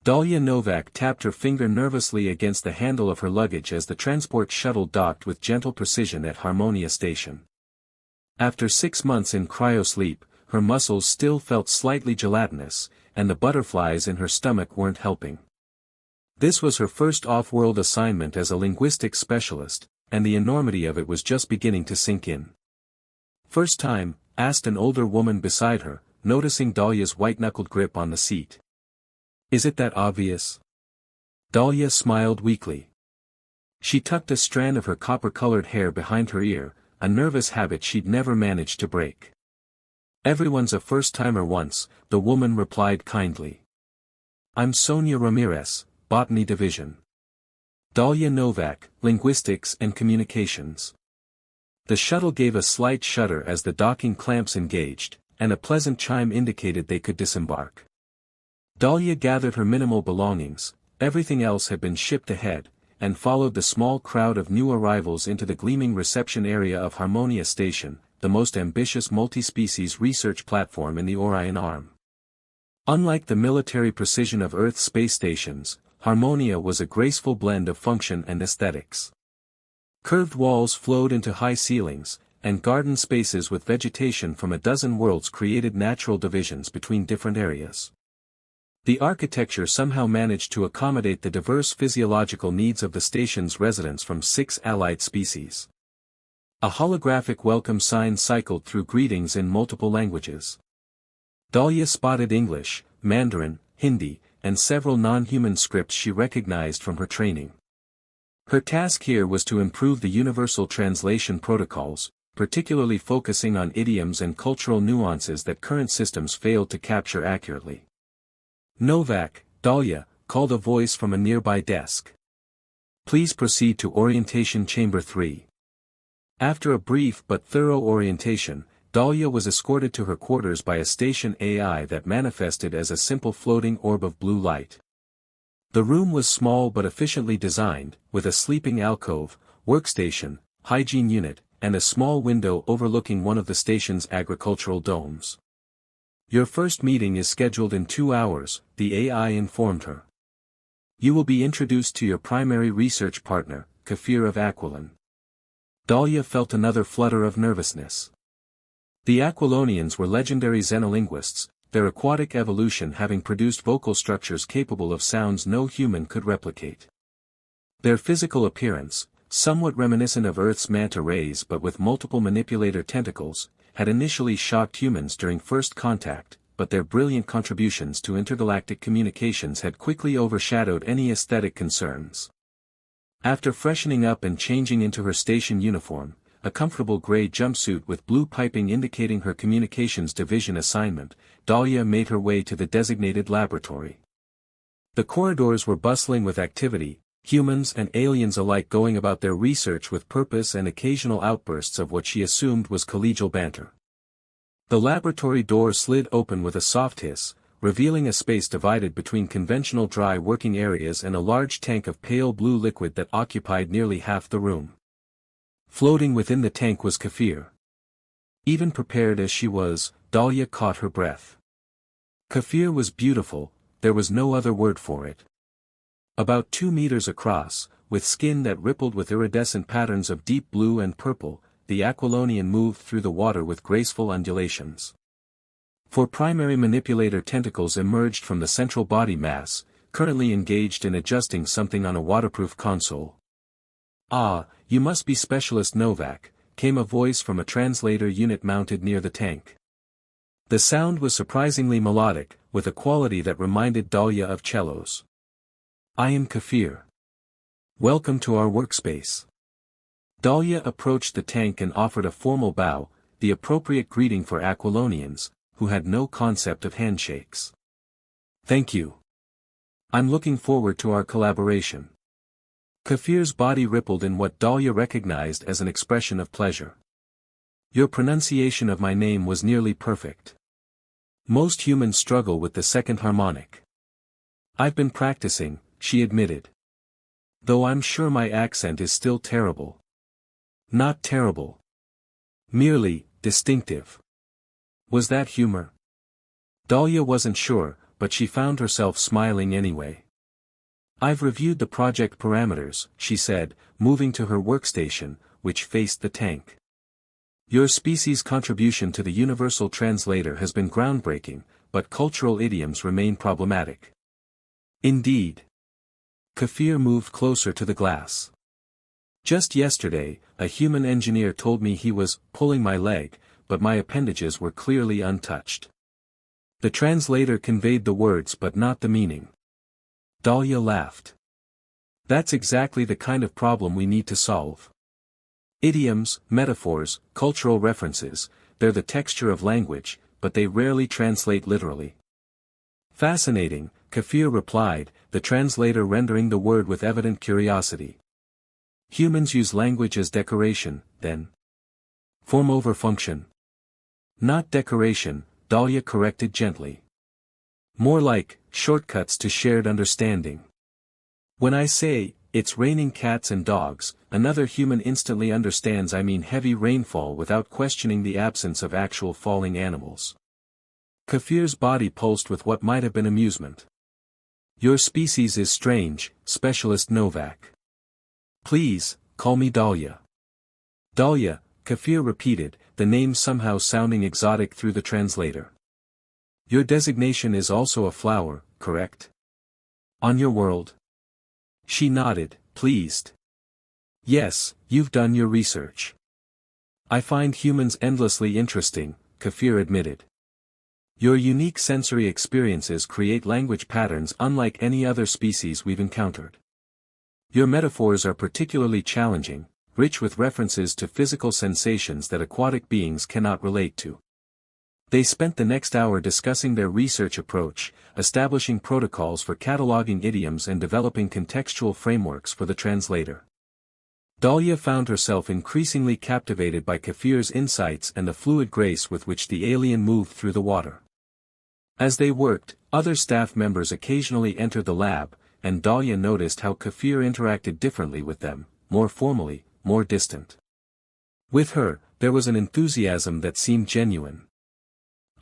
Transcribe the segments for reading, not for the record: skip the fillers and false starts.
Dahlia Novak tapped her finger nervously against the handle of her luggage as the transport shuttle docked with gentle precision at Harmonia Station. After 6 months in cryosleep, her muscles still felt slightly gelatinous, and the butterflies in her stomach weren't helping. This was her first off-world assignment as a linguistics specialist, and the enormity of it was just beginning to sink in. "First time?" asked an older woman beside her, noticing Dahlia's white-knuckled grip on the seat. "Is it that obvious?" Dahlia smiled weakly. She tucked a strand of her copper-colored hair behind her ear, a nervous habit she'd never managed to break. "Everyone's a first-timer once," the woman replied kindly. "I'm Sonia Ramirez, Botany Division. Dahlia Novak, Linguistics and Communications." The shuttle gave a slight shudder as the docking clamps engaged, and a pleasant chime indicated they could disembark. Dahlia gathered her minimal belongings, everything else had been shipped ahead, and followed the small crowd of new arrivals into the gleaming reception area of Harmonia Station, the most ambitious multi-species research platform in the Orion Arm. Unlike the military precision of Earth space stations, Harmonia was a graceful blend of function and aesthetics. Curved walls flowed into high ceilings, and garden spaces with vegetation from a dozen worlds created natural divisions between different areas. The architecture somehow managed to accommodate the diverse physiological needs of the station's residents from 6 allied species. A holographic welcome sign cycled through greetings in multiple languages. Dahlia spotted English, Mandarin, Hindi, and several non-human scripts she recognized from her training. Her task here was to improve the universal translation protocols, particularly focusing on idioms and cultural nuances that current systems failed to capture accurately. "Novak, Dahlia," called a voice from a nearby desk. "Please proceed to Orientation Chamber 3. After a brief but thorough orientation, Dahlia was escorted to her quarters by a station AI that manifested as a simple floating orb of blue light. The room was small but efficiently designed, with a sleeping alcove, workstation, hygiene unit, and a small window overlooking one of the station's agricultural domes. "Your first meeting is scheduled in 2 hours, the AI informed her. "You will be introduced to your primary research partner, Kafir of Aquilon." Dahlia felt another flutter of nervousness. The Aquilonians were legendary xenolinguists, their aquatic evolution having produced vocal structures capable of sounds no human could replicate. Their physical appearance, somewhat reminiscent of Earth's manta rays but with multiple manipulator tentacles, had initially shocked humans during first contact, but their brilliant contributions to intergalactic communications had quickly overshadowed any aesthetic concerns. After freshening up and changing into her station uniform, a comfortable gray jumpsuit with blue piping indicating her communications division assignment, Dahlia made her way to the designated laboratory. The corridors were bustling with activity, humans and aliens alike going about their research with purpose and occasional outbursts of what she assumed was collegial banter. The laboratory door slid open with a soft hiss, revealing a space divided between conventional dry working areas and a large tank of pale blue liquid that occupied nearly half the room. Floating within the tank was Kafir. Even prepared as she was, Dahlia caught her breath. Kafir was beautiful, there was no other word for it. About 2 meters across, with skin that rippled with iridescent patterns of deep blue and purple, the Aquilonian moved through the water with graceful undulations. 4 primary manipulator tentacles emerged from the central body mass, currently engaged in adjusting something on a waterproof console. "Ah, you must be Specialist Novak," came a voice from a translator unit mounted near the tank. The sound was surprisingly melodic, with a quality that reminded Dahlia of cellos. "I am Kafir. Welcome to our workspace." Dahlia approached the tank and offered a formal bow, the appropriate greeting for Aquilonians, who had no concept of handshakes. "Thank you. I'm looking forward to our collaboration." Kafir's body rippled in what Dahlia recognized as an expression of pleasure. "Your pronunciation of my name was nearly perfect. Most humans struggle with the second harmonic." "I've been practicing," she admitted. "Though I'm sure my accent is still terrible." "Not terrible. Merely distinctive." Was that humor? Dahlia wasn't sure, but she found herself smiling anyway. "I've reviewed the project parameters," she said, moving to her workstation, which faced the tank. "Your species' contribution to the universal translator has been groundbreaking, but cultural idioms remain problematic." "Indeed." Kafir moved closer to the glass. "Just yesterday, a human engineer told me he was pulling my leg, but my appendages were clearly untouched. The translator conveyed the words but not the meaning." Dahlia laughed. "That's exactly the kind of problem we need to solve. Idioms, metaphors, cultural references, they're the texture of language, but they rarely translate literally." "Fascinating," Kafir replied, the translator rendering the word with evident curiosity. "Humans use language as decoration, then?" "Form over function." "Not decoration," Dahlia corrected gently. "More like, shortcuts to shared understanding. When I say, 'It's raining cats and dogs,' another human instantly understands I mean heavy rainfall without questioning the absence of actual falling animals." Kafir's body pulsed with what might have been amusement. "Your species is strange, Specialist Novak. Please, call me Dahlia." "Dahlia," Kafir repeated, the name somehow sounding exotic through the translator. "Your designation is also a flower, correct? On your world?" She nodded, pleased. "Yes, you've done your research." "I find humans endlessly interesting," Kafir admitted. "Your unique sensory experiences create language patterns unlike any other species we've encountered. Your metaphors are particularly challenging, rich with references to physical sensations that aquatic beings cannot relate to." They spent the next hour discussing their research approach, establishing protocols for cataloging idioms and developing contextual frameworks for the translator. Dahlia found herself increasingly captivated by Kafir's insights and the fluid grace with which the alien moved through the water. As they worked, other staff members occasionally entered the lab, and Dahlia noticed how Kafir interacted differently with them, more formally, more distant. With her, there was an enthusiasm that seemed genuine.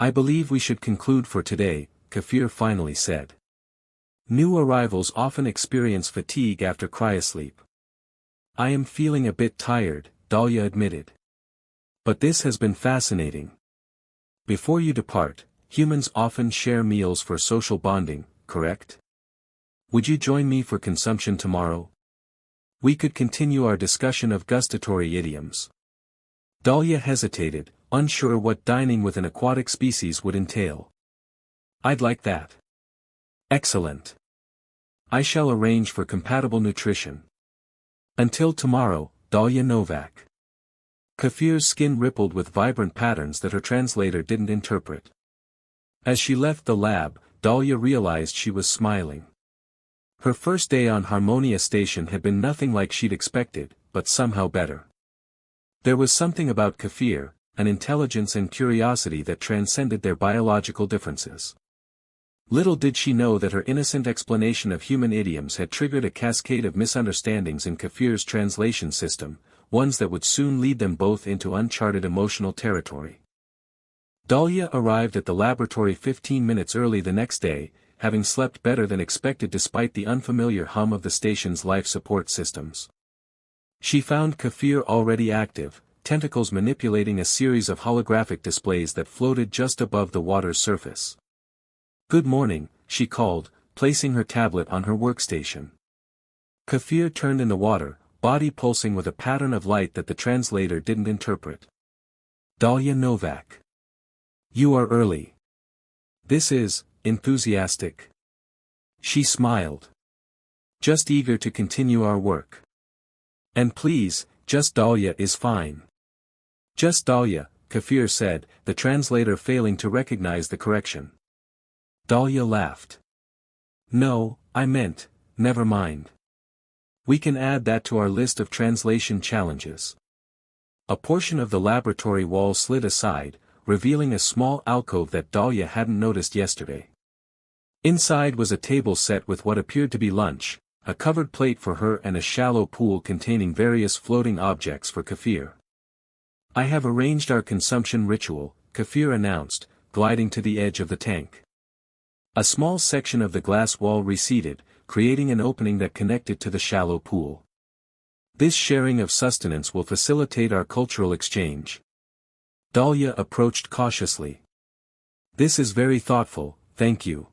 "I believe we should conclude for today," Kafir finally said. "New arrivals often experience fatigue after cryosleep." "I am feeling a bit tired," Dahlia admitted. "But this has been fascinating. Before you depart, humans often share meals for social bonding, correct? Would you join me for consumption tomorrow? We could continue our discussion of gustatory idioms." Dahlia hesitated, unsure what dining with an aquatic species would entail. "I'd like that." "Excellent. I shall arrange for compatible nutrition. Until tomorrow, Dahlia Novak." Kafir's skin rippled with vibrant patterns that her translator didn't interpret. As she left the lab, Dahlia realized she was smiling. Her first day on Harmonia Station had been nothing like she'd expected, but somehow better. There was something about Kafir, an intelligence and curiosity that transcended their biological differences. Little did she know that her innocent explanation of human idioms had triggered a cascade of misunderstandings in Kafir's translation system, ones that would soon lead them both into uncharted emotional territory. Dahlia arrived at the laboratory 15 minutes early the next day, having slept better than expected despite the unfamiliar hum of the station's life support systems. She found Kafir already active, tentacles manipulating a series of holographic displays that floated just above the water's surface. "Good morning," she called, placing her tablet on her workstation. Kafir turned in the water, body pulsing with a pattern of light that the translator didn't interpret. "Dahlia Novak. You are early. This is enthusiastic." She smiled. "Just eager to continue our work. And please, just Dahlia is fine." "Just Dahlia," Kafir said, the translator failing to recognize the correction. Dahlia laughed. "No, I meant, never mind. We can add that to our list of translation challenges." A portion of the laboratory wall slid aside, revealing a small alcove that Dahlia hadn't noticed yesterday. Inside was a table set with what appeared to be lunch, a covered plate for her and a shallow pool containing various floating objects for Kafir. "I have arranged our consumption ritual," Kafir announced, gliding to the edge of the tank. A small section of the glass wall receded, creating an opening that connected to the shallow pool. This sharing of sustenance will facilitate our cultural exchange. Dahlia approached cautiously. This is very thoughtful, thank you.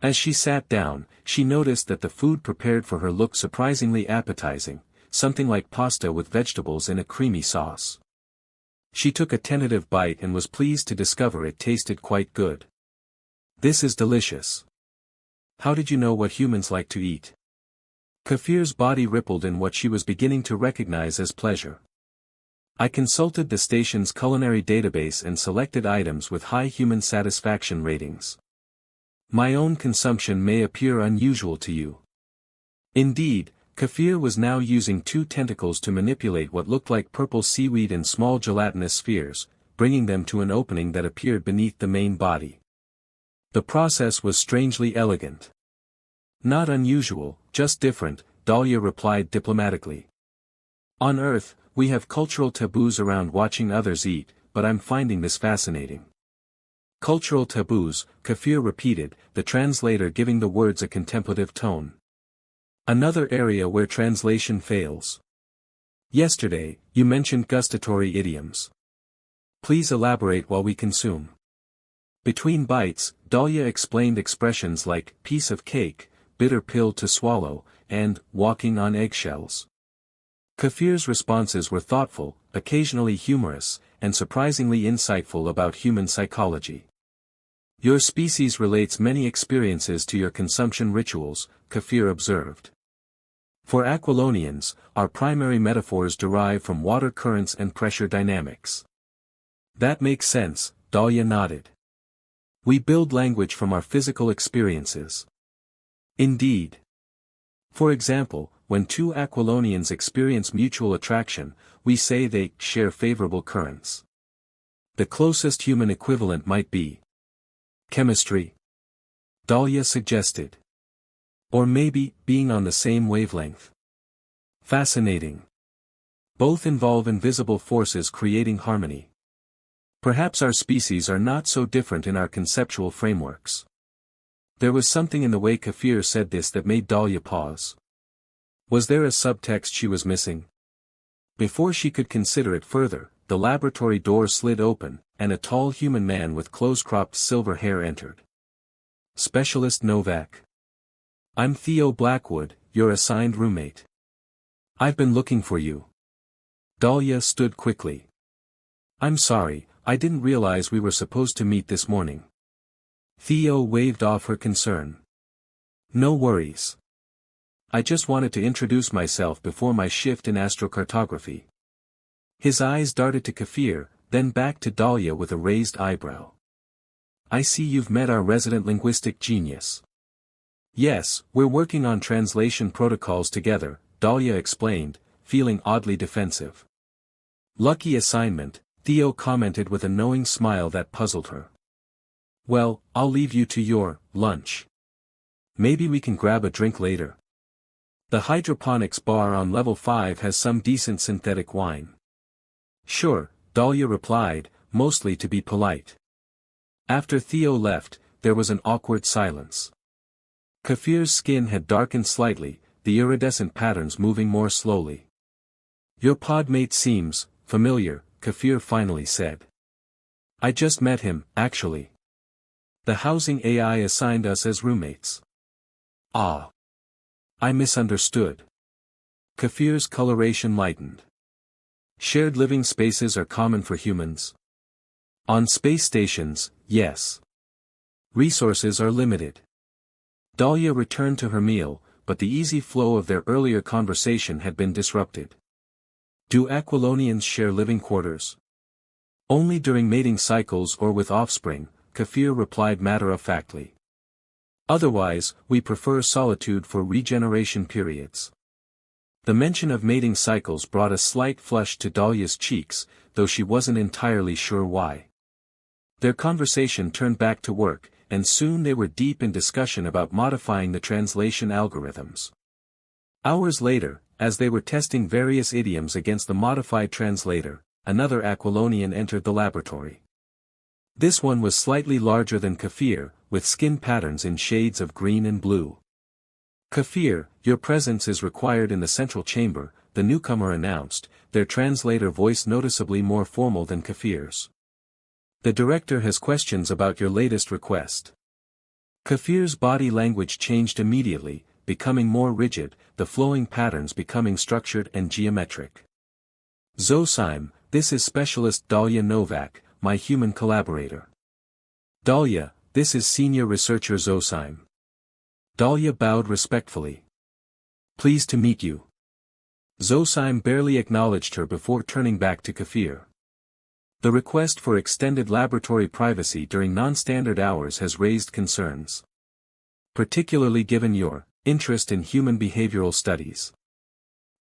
As she sat down, she noticed that the food prepared for her looked surprisingly appetizing, something like pasta with vegetables in a creamy sauce. She took a tentative bite and was pleased to discover it tasted quite good. This is delicious. How did you know what humans like to eat? Kafir's body rippled in what she was beginning to recognize as pleasure. I consulted the station's culinary database and selected items with high human satisfaction ratings. My own consumption may appear unusual to you. Indeed, Kafir was now using 2 tentacles to manipulate what looked like purple seaweed in small gelatinous spheres, bringing them to an opening that appeared beneath the main body. The process was strangely elegant. Not unusual, just different, Dahlia replied diplomatically. On Earth, we have cultural taboos around watching others eat, but I'm finding this fascinating. Cultural taboos, Kafir repeated, the translator giving the words a contemplative tone. Another area where translation fails. Yesterday, you mentioned gustatory idioms. Please elaborate while we consume. Between bites, Dahlia explained expressions like piece of cake, bitter pill to swallow, and walking on eggshells. Kafir's responses were thoughtful, occasionally humorous, and surprisingly insightful about human psychology. Your species relates many experiences to your consumption rituals, Kafir observed. For Aquilonians, our primary metaphors derive from water currents and pressure dynamics. That makes sense, Dahlia nodded. We build language from our physical experiences. Indeed. For example, when 2 Aquilonians experience mutual attraction, we say they share favorable currents. The closest human equivalent might be chemistry, Dahlia suggested. Or maybe, being on the same wavelength. Fascinating. Both involve invisible forces creating harmony. Perhaps our species are not so different in our conceptual frameworks. There was something in the way Kafir said this that made Dahlia pause. Was there a subtext she was missing? Before she could consider it further, the laboratory door slid open, and a tall human man with close-cropped silver hair entered. Specialist Novak. I'm Theo Blackwood, your assigned roommate. I've been looking for you. Dahlia stood quickly. I'm sorry, I didn't realize we were supposed to meet this morning. Theo waved off her concern. No worries. I just wanted to introduce myself before my shift in astrocartography. His eyes darted to Kafir, then back to Dahlia with a raised eyebrow. I see you've met our resident linguistic genius. Yes, we're working on translation protocols together, Dahlia explained, feeling oddly defensive. Lucky assignment, Theo commented with a knowing smile that puzzled her. Well, I'll leave you to your lunch. Maybe we can grab a drink later. The hydroponics bar on level 5 has some decent synthetic wine. Sure, Dahlia replied, mostly to be polite. After Theo left, there was an awkward silence. Kafir's skin had darkened slightly, the iridescent patterns moving more slowly. Your podmate seems familiar, Kafir finally said. I just met him, actually. The housing AI assigned us as roommates. Ah. I misunderstood. Kafir's coloration lightened. Shared living spaces are common for humans. On space stations, yes. Resources are limited. Dahlia returned to her meal, but the easy flow of their earlier conversation had been disrupted. Do Aquilonians share living quarters? Only during mating cycles or with offspring, Kafir replied matter-of-factly. Otherwise, we prefer solitude for regeneration periods. The mention of mating cycles brought a slight flush to Dahlia's cheeks, though she wasn't entirely sure why. Their conversation turned back to work, and soon they were deep in discussion about modifying the translation algorithms. Hours later, as they were testing various idioms against the modified translator, another Aquilonian entered the laboratory. This one was slightly larger than Kafir, with skin patterns in shades of green and blue. Kafir, your presence is required in the central chamber, the newcomer announced, their translator voice noticeably more formal than Kafir's. The director has questions about your latest request. Kafir's body language changed immediately, becoming more rigid, the flowing patterns becoming structured and geometric. Zosime, this is Specialist Dahlia Novak, my human collaborator. Dahlia, this is Senior Researcher Zosime. Dahlia bowed respectfully. Pleased to meet you. Zosime barely acknowledged her before turning back to Kafir. The request for extended laboratory privacy during non-standard hours has raised concerns. Particularly given your interest in human behavioral studies.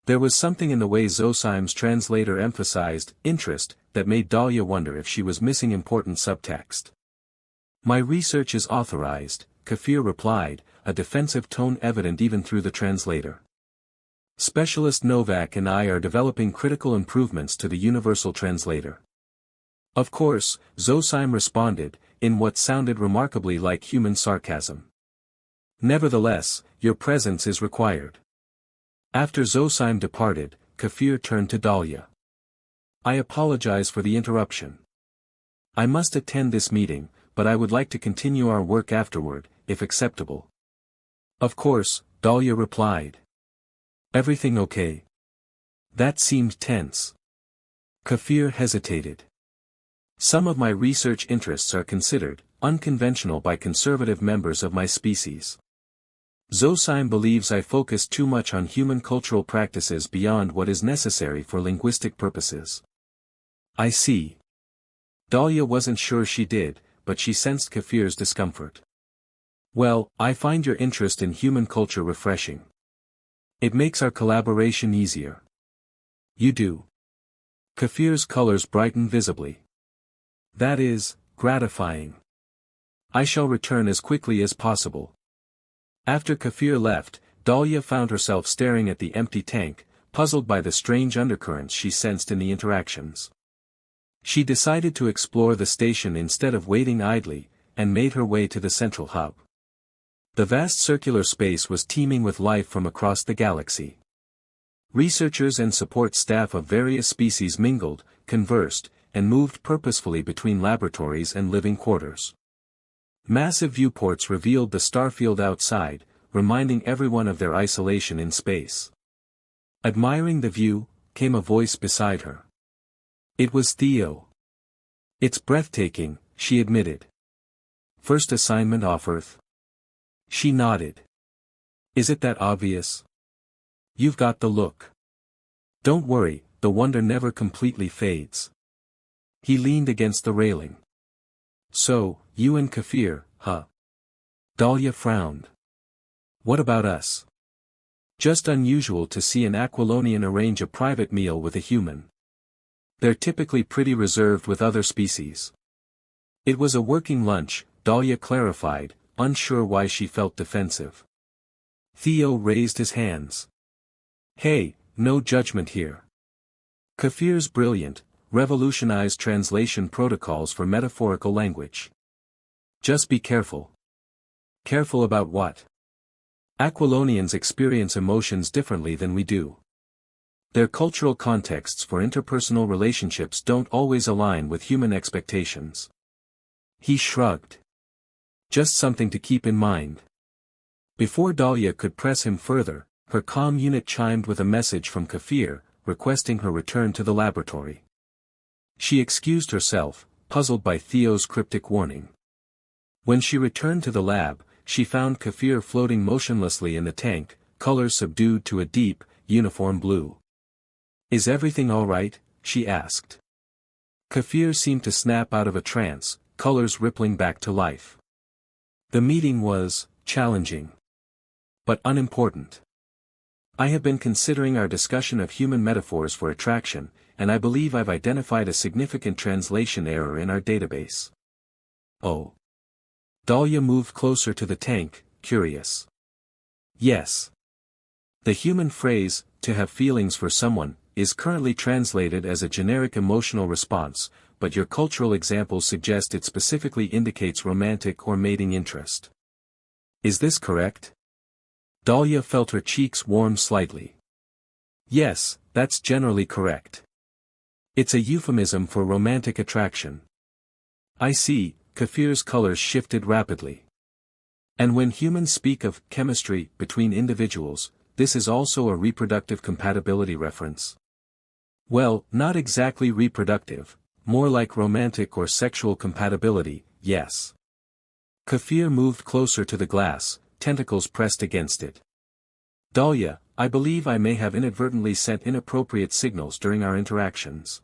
There was something in the way Zosime's translator emphasized interest that made Dahlia wonder if she was missing important subtext. My research is authorized, Kafir replied, a defensive tone evident even through the translator. Specialist Novak and I are developing critical improvements to the universal translator. Of course, Zosime responded, in what sounded remarkably like human sarcasm. Nevertheless, your presence is required. After Zosime departed, Kafir turned to Dahlia. I apologize for the interruption. I must attend this meeting, but I would like to continue our work afterward, if acceptable. Of course, Dahlia replied. Everything okay? That seemed tense. Kafir hesitated. Some of my research interests are considered unconventional by conservative members of my species. Zosime believes I focus too much on human cultural practices beyond what is necessary for linguistic purposes. I see. Dahlia wasn't sure she did, but she sensed Kafir's discomfort. Well, I find your interest in human culture refreshing. It makes our collaboration easier. You do. Kafir's colors brighten visibly. That is, gratifying. I shall return as quickly as possible. After Kafir left, Dahlia found herself staring at the empty tank, puzzled by the strange undercurrents she sensed in the interactions. She decided to explore the station instead of waiting idly, and made her way to the central hub. The vast circular space was teeming with life from across the galaxy. Researchers and support staff of various species mingled, conversed, and moved purposefully between laboratories and living quarters. Massive viewports revealed the starfield outside, reminding everyone of their isolation in space. Admiring the view, came a voice beside her. It was Theo. It's breathtaking, she admitted. First assignment off Earth? She nodded. Is it that obvious? You've got the look. Don't worry, the wonder never completely fades. He leaned against the railing. So, you and Kafir, huh? Dahlia frowned. What about us? Just unusual to see an Aquilonian arrange a private meal with a human. They're typically pretty reserved with other species. It was a working lunch, Dahlia clarified, unsure why she felt defensive. Theo raised his hands. Hey, no judgment here. Kafir's brilliant, revolutionized translation protocols for metaphorical language. Just be careful. Careful about what? Aquilonians experience emotions differently than we do. Their cultural contexts for interpersonal relationships don't always align with human expectations. He shrugged. Just something to keep in mind. Before Dahlia could press him further, her comm unit chimed with a message from Kafir, requesting her return to the laboratory. She excused herself, puzzled by Theo's cryptic warning. When she returned to the lab, she found Kafir floating motionlessly in the tank, colors subdued to a deep, uniform blue. Is everything all right? She asked. Kafir seemed to snap out of a trance, colors rippling back to life. The meeting was challenging, but unimportant. I have been considering our discussion of human metaphors for attraction, and I believe I've identified a significant translation error in our database. Oh. Dahlia moved closer to the tank, curious. Yes. The human phrase, to have feelings for someone, is currently translated as a generic emotional response, but your cultural examples suggest it specifically indicates romantic or mating interest. Is this correct? Dahlia felt her cheeks warm slightly. Yes, that's generally correct. It's a euphemism for romantic attraction. I see, Kafir's colors shifted rapidly. And when humans speak of chemistry between individuals, this is also a reproductive compatibility reference. Well, not exactly reproductive, more like romantic or sexual compatibility, yes. Kafir moved closer to the glass, tentacles pressed against it. Dahlia, I believe I may have inadvertently sent inappropriate signals during our interactions.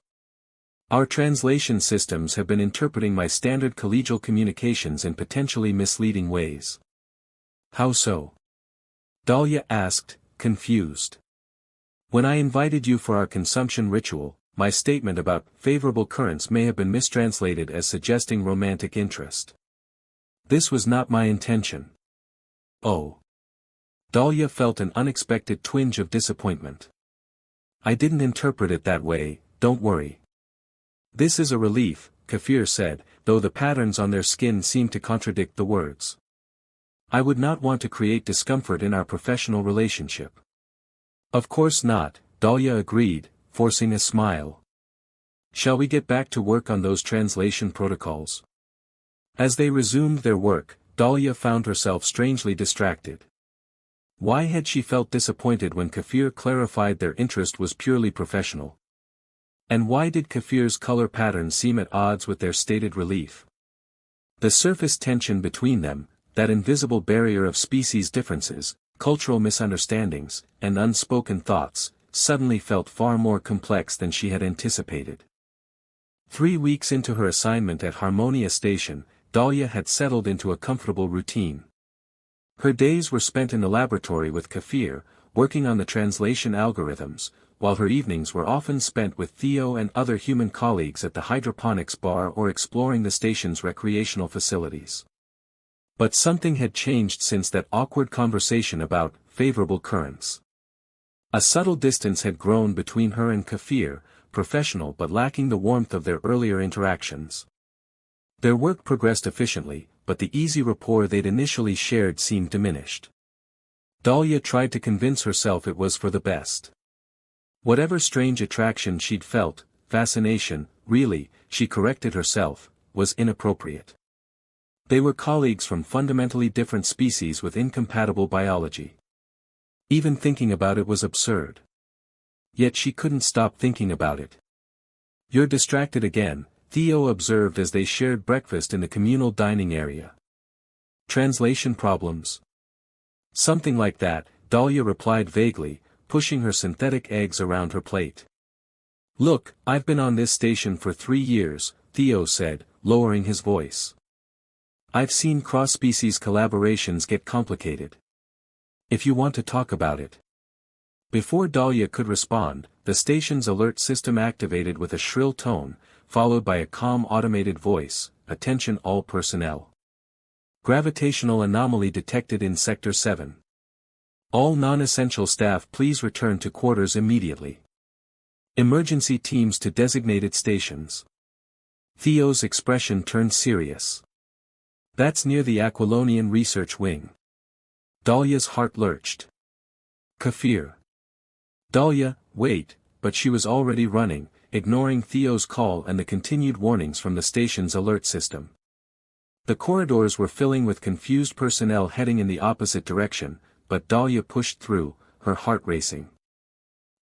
Our translation systems have been interpreting my standard collegial communications in potentially misleading ways. How so? Dahlia asked, confused. When I invited you for our consumption ritual, my statement about favorable currents may have been mistranslated as suggesting romantic interest. This was not my intention. Oh. Dahlia felt an unexpected twinge of disappointment. I didn't interpret it that way, don't worry. This is a relief, Kafir said, though the patterns on their skin seemed to contradict the words. I would not want to create discomfort in our professional relationship. Of course not, Dahlia agreed, forcing a smile. Shall we get back to work on those translation protocols? As they resumed their work, Dahlia found herself strangely distracted. Why had she felt disappointed when Kafir clarified their interest was purely professional? And why did Kafir's color patterns seem at odds with their stated relief? The surface tension between them, that invisible barrier of species differences, cultural misunderstandings, and unspoken thoughts, suddenly felt far more complex than she had anticipated. 3 weeks into her assignment at Harmonia Station, Dahlia had settled into a comfortable routine. Her days were spent in the laboratory with Kafir, working on the translation algorithms, while her evenings were often spent with Theo and other human colleagues at the hydroponics bar or exploring the station's recreational facilities. But something had changed since that awkward conversation about favorable currents. A subtle distance had grown between her and Kafir, professional but lacking the warmth of their earlier interactions. Their work progressed efficiently, but the easy rapport they'd initially shared seemed diminished. Dahlia tried to convince herself it was for the best. Whatever strange attraction she'd felt, fascination, really, she corrected herself, was inappropriate. They were colleagues from fundamentally different species with incompatible biology. Even thinking about it was absurd. Yet she couldn't stop thinking about it. You're distracted again, Theo observed as they shared breakfast in the communal dining area. Translation problems? Something like that, Dahlia replied vaguely, pushing her synthetic eggs around her plate. Look, I've been on this station for 3 years, Theo said, lowering his voice. I've seen cross-species collaborations get complicated. If you want to talk about it. Before Dahlia could respond, the station's alert system activated with a shrill tone, followed by a calm automated voice, attention all personnel. Gravitational anomaly detected in Sector 7. All non-essential staff please return to quarters immediately. Emergency teams to designated stations. Theo's expression turned serious. That's near the Aquilonian research wing. Dahlia's heart lurched. Kafir. Dahlia, wait, but she was already running, ignoring Theo's call and the continued warnings from the station's alert system. The corridors were filling with confused personnel heading in the opposite direction, but Dahlia pushed through, her heart racing.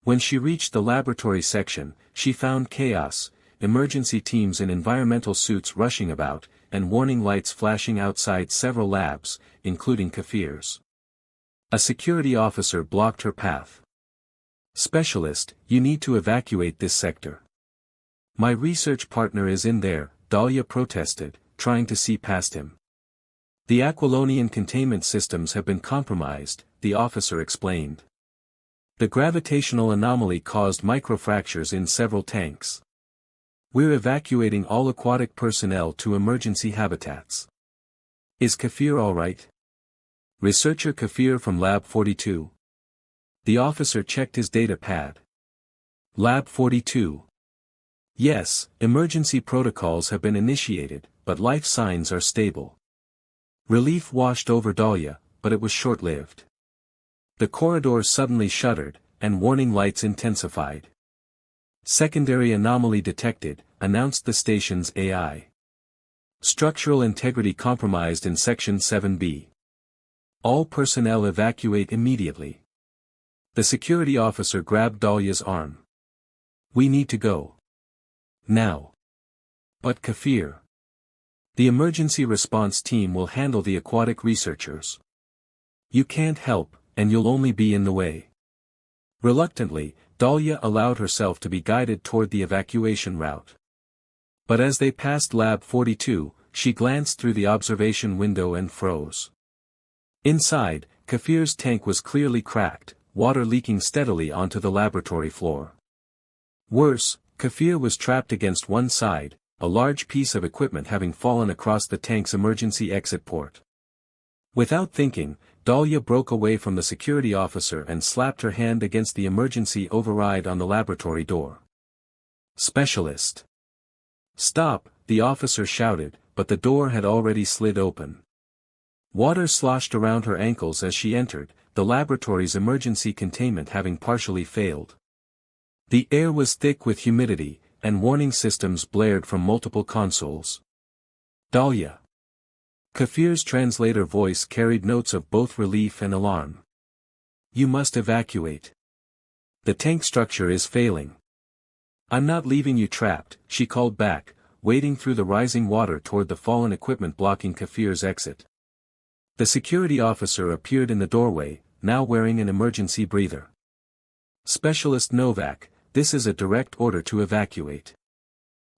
When she reached the laboratory section, she found chaos, emergency teams in environmental suits rushing about, and warning lights flashing outside several labs, including Kafir's. A security officer blocked her path. Specialist, you need to evacuate this sector. My research partner is in there, Dahlia protested, trying to see past him. The Aquilonian containment systems have been compromised, the officer explained. The gravitational anomaly caused microfractures in several tanks. We're evacuating all aquatic personnel to emergency habitats. Is Kafir alright? Researcher Kafir from Lab 42. The officer checked his data pad. Lab 42. Yes, emergency protocols have been initiated, but life signs are stable. Relief washed over Dahlia, but it was short-lived. The corridor suddenly shuddered, and warning lights intensified. Secondary anomaly detected, announced the station's AI. Structural integrity compromised in Section 7B. All personnel evacuate immediately. The security officer grabbed Dahlia's arm. We need to go. Now. But Kafir. The emergency response team will handle the aquatic researchers. You can't help, and you'll only be in the way. Reluctantly, Dahlia allowed herself to be guided toward the evacuation route. But as they passed Lab 42, she glanced through the observation window and froze. Inside, Kafir's tank was clearly cracked, water leaking steadily onto the laboratory floor. Worse, Kafir was trapped against one side, a large piece of equipment having fallen across the tank's emergency exit port. Without thinking, Dahlia broke away from the security officer and slapped her hand against the emergency override on the laboratory door. Specialist. Stop, the officer shouted, but the door had already slid open. Water sloshed around her ankles as she entered, the laboratory's emergency containment having partially failed. The air was thick with humidity, and warning systems blared from multiple consoles. Dahlia. Kafir's translator voice carried notes of both relief and alarm. You must evacuate. The tank structure is failing. I'm not leaving you trapped, she called back, wading through the rising water toward the fallen equipment blocking Kafir's exit. The security officer appeared in the doorway, now wearing an emergency breather. Specialist Novak, this is a direct order to evacuate.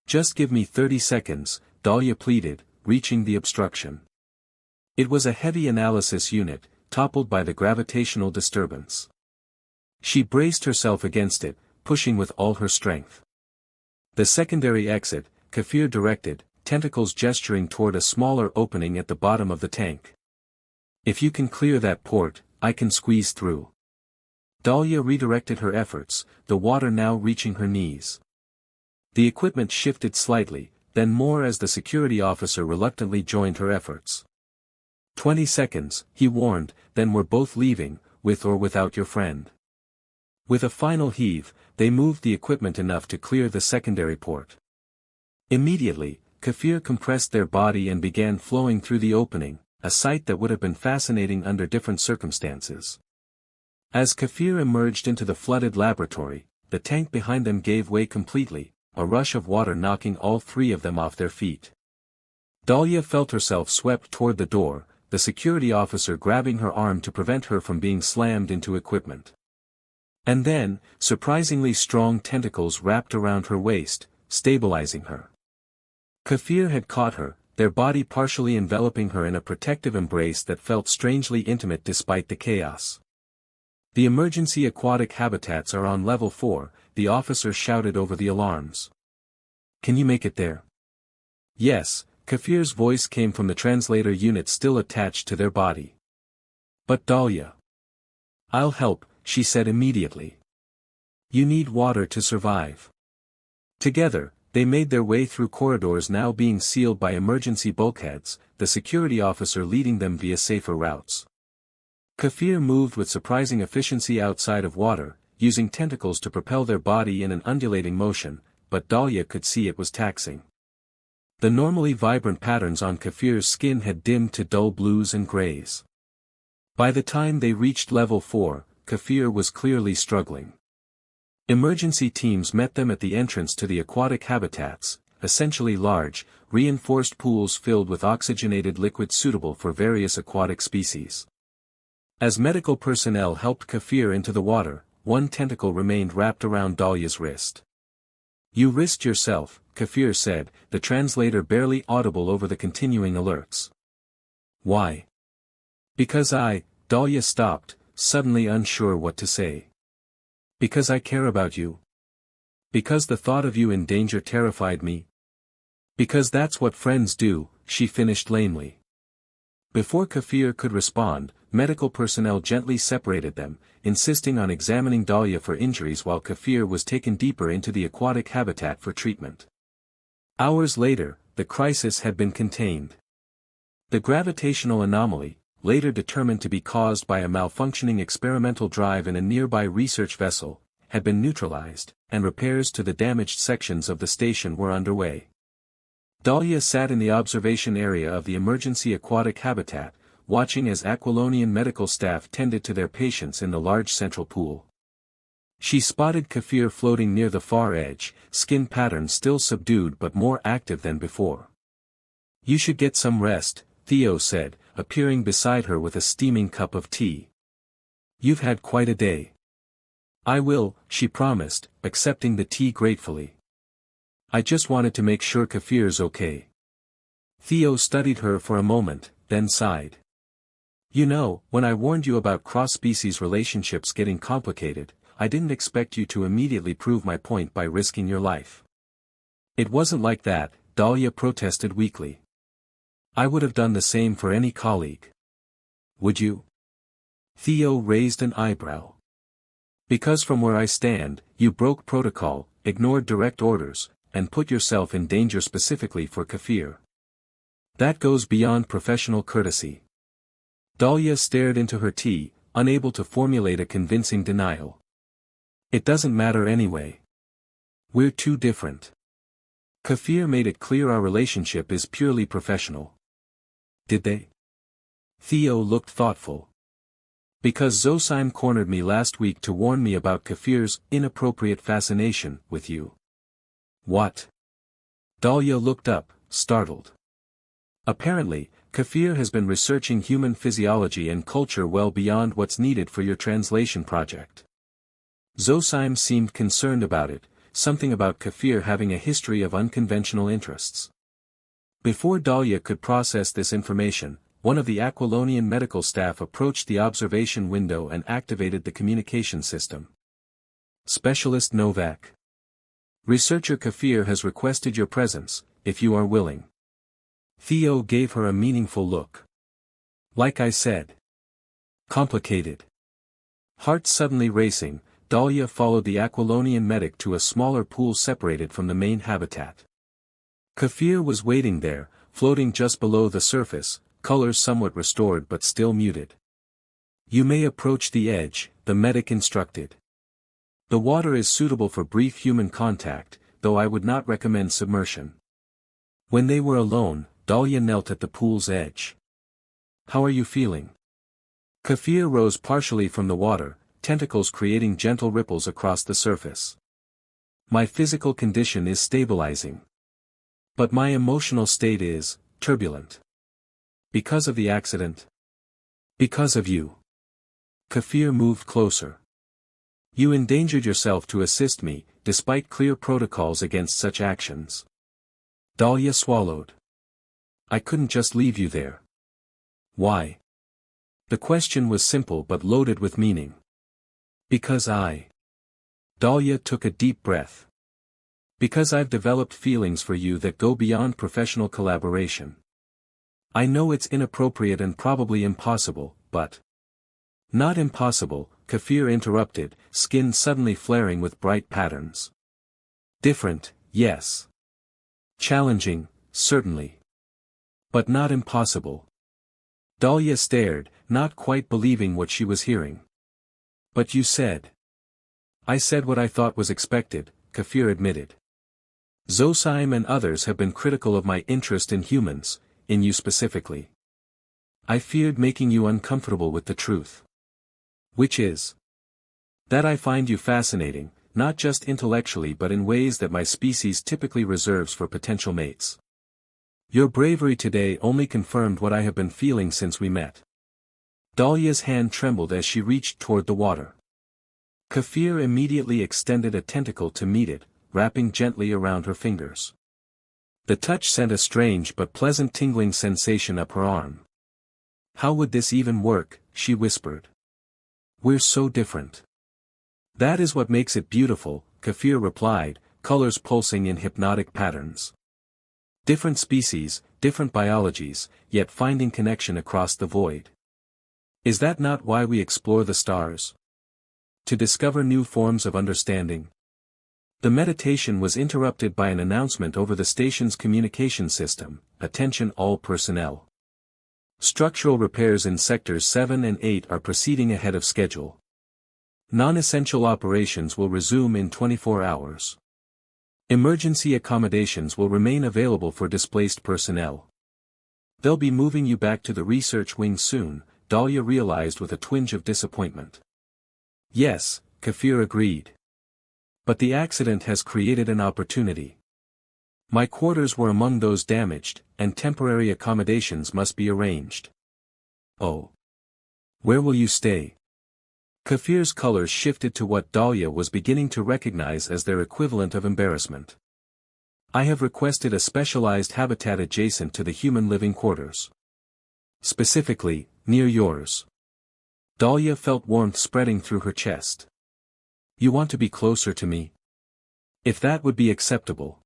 Just give me 30 seconds, Dahlia pleaded, reaching the obstruction. It was a heavy analysis unit, toppled by the gravitational disturbance. She braced herself against it, pushing with all her strength. The secondary exit, Kafir directed, tentacles gesturing toward a smaller opening at the bottom of the tank. If you can clear that port, I can squeeze through. Dahlia redirected her efforts, the water now reaching her knees. The equipment shifted slightly, then more as the security officer reluctantly joined her efforts. 20 seconds, he warned, then we're both leaving, with or without your friend. With a final heave, they moved the equipment enough to clear the secondary port. Immediately, Kafir compressed their body and began flowing through the opening, a sight that would have been fascinating under different circumstances. As Kafir emerged into the flooded laboratory, the tank behind them gave way completely, a rush of water knocking all three of them off their feet. Dahlia felt herself swept toward the door, the security officer grabbing her arm to prevent her from being slammed into equipment. And then, surprisingly strong tentacles wrapped around her waist, stabilizing her. Kafir had caught her, their body partially enveloping her in a protective embrace that felt strangely intimate despite the chaos. The emergency aquatic habitats are on level 4, the officer shouted over the alarms. Can you make it there? Yes, Kafir's voice came from the translator unit still attached to their body. But Dahlia. I'll help, she said immediately. You need water to survive. Together, they made their way through corridors now being sealed by emergency bulkheads, the security officer leading them via safer routes. Kafir moved with surprising efficiency outside of water, using tentacles to propel their body in an undulating motion, but Dahlia could see it was taxing. The normally vibrant patterns on Kafir's skin had dimmed to dull blues and grays. By the time they reached level 4, Kafir was clearly struggling. Emergency teams met them at the entrance to the aquatic habitats, essentially large, reinforced pools filled with oxygenated liquid suitable for various aquatic species. As medical personnel helped Kafir into the water, one tentacle remained wrapped around Dahlia's wrist. You risked yourself, Kafir said, the translator barely audible over the continuing alerts. Why? Because Dahlia stopped, suddenly unsure what to say. Because I care about you. Because the thought of you in danger terrified me. Because that's what friends do, she finished lamely. Before Kafir could respond, medical personnel gently separated them, insisting on examining Dahlia for injuries while Kafir was taken deeper into the aquatic habitat for treatment. Hours later, the crisis had been contained. The gravitational anomaly, later determined to be caused by a malfunctioning experimental drive in a nearby research vessel, had been neutralized, and repairs to the damaged sections of the station were underway. Dahlia sat in the observation area of the emergency aquatic habitat, watching as Aquilonian medical staff tended to their patients in the large central pool. She spotted Kafir floating near the far edge, skin pattern still subdued but more active than before. "You should get some rest," Theo said, appearing beside her with a steaming cup of tea. "You've had quite a day." "I will," she promised, accepting the tea gratefully. "I just wanted to make sure Kafir's okay." Theo studied her for a moment, then sighed. "You know, when I warned you about cross-species relationships getting complicated, I didn't expect you to immediately prove my point by risking your life." "It wasn't like that," Dahlia protested weakly. "I would have done the same for any colleague." "Would you?" Theo raised an eyebrow. "Because from where I stand, you broke protocol, ignored direct orders, and put yourself in danger specifically for Kafir. That goes beyond professional courtesy." Dahlia stared into her tea, unable to formulate a convincing denial. "It doesn't matter anyway. We're too different. Kafir made it clear our relationship is purely professional." "Did they?" Theo looked thoughtful. "Because Zosime cornered me last week to warn me about Kafir's inappropriate fascination with you." "What?" Dahlia looked up, startled. "Apparently, Kafir has been researching human physiology and culture well beyond what's needed for your translation project. Zosime seemed concerned about it, something about Kafir having a history of unconventional interests." Before Dahlia could process this information, one of the Aquilonian medical staff approached the observation window and activated the communication system. "Specialist Novak. Researcher Kafir has requested your presence, if you are willing." Theo gave her a meaningful look. "Like I said. Complicated." Heart suddenly racing, Dahlia followed the Aquilonian medic to a smaller pool separated from the main habitat. Kafir was waiting there, floating just below the surface, colors somewhat restored but still muted. "You may approach the edge," the medic instructed. "The water is suitable for brief human contact, though I would not recommend submersion." When they were alone, Dahlia knelt at the pool's edge. "How are you feeling?" Kafir rose partially from the water, tentacles creating gentle ripples across the surface. "My physical condition is stabilizing. But my emotional state is turbulent." "Because of the accident?" "Because of you." Kafir moved closer. "You endangered yourself to assist me, despite clear protocols against such actions." Dahlia swallowed. "I couldn't just leave you there." "Why?" The question was simple but loaded with meaning. "Because Dahlia took a deep breath. "Because I've developed feelings for you that go beyond professional collaboration. I know it's inappropriate and probably impossible, but—" "Not impossible," Kafir interrupted, skin suddenly flaring with bright patterns. "Different, yes. Challenging, certainly. But not impossible." Dahlia stared, not quite believing what she was hearing. "But you said—" "I said what I thought was expected," Kafir admitted. "Zosime and others have been critical of my interest in humans, in you specifically. I feared making you uncomfortable with the truth. Which is that I find you fascinating, not just intellectually but in ways that my species typically reserves for potential mates. Your bravery today only confirmed what I have been feeling since we met." Dahlia's hand trembled as she reached toward the water. Kafir immediately extended a tentacle to meet it, wrapping gently around her fingers. The touch sent a strange but pleasant tingling sensation up her arm. "How would this even work?" she whispered. "We're so different." "That is what makes it beautiful," Kafir replied, colors pulsing in hypnotic patterns. Different species, different biologies, yet finding connection across the void. Is that not why we explore the stars? To discover new forms of understanding. The meditation was interrupted by an announcement over the station's communication system. Attention all personnel. Structural repairs in sectors 7 and 8 are proceeding ahead of schedule. Non-essential operations will resume in 24 hours. Emergency accommodations will remain available for displaced personnel. They'll be moving you back to the research wing soon, Dahlia realized with a twinge of disappointment. Yes, Kafir agreed. But the accident has created an opportunity. My quarters were among those damaged, and temporary accommodations must be arranged. Oh. Where will you stay? Kafir's colors shifted to what Dahlia was beginning to recognize as their equivalent of embarrassment. I have requested a specialized habitat adjacent to the human living quarters. Specifically, near yours. Dahlia felt warmth spreading through her chest. You want to be closer to me? If that would be acceptable.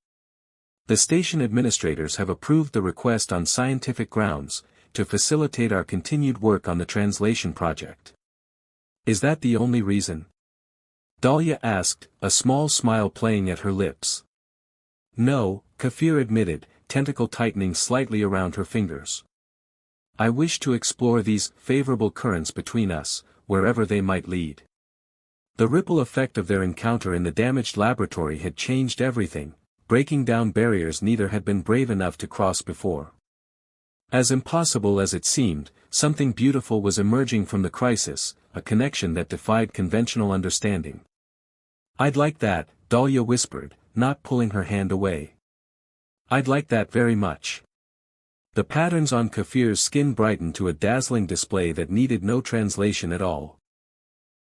The station administrators have approved the request on scientific grounds, to facilitate our continued work on the translation project. Is that the only reason? Dahlia asked, a small smile playing at her lips. No, Kafir admitted, tentacle tightening slightly around her fingers. I wish to explore these favorable currents between us, wherever they might lead. The ripple effect of their encounter in the damaged laboratory had changed everything, breaking down barriers neither had been brave enough to cross before. As impossible as it seemed, something beautiful was emerging from the crisis, a connection that defied conventional understanding. I'd like that, Dahlia whispered, not pulling her hand away. I'd like that very much. The patterns on Kafir's skin brightened to a dazzling display that needed no translation at all.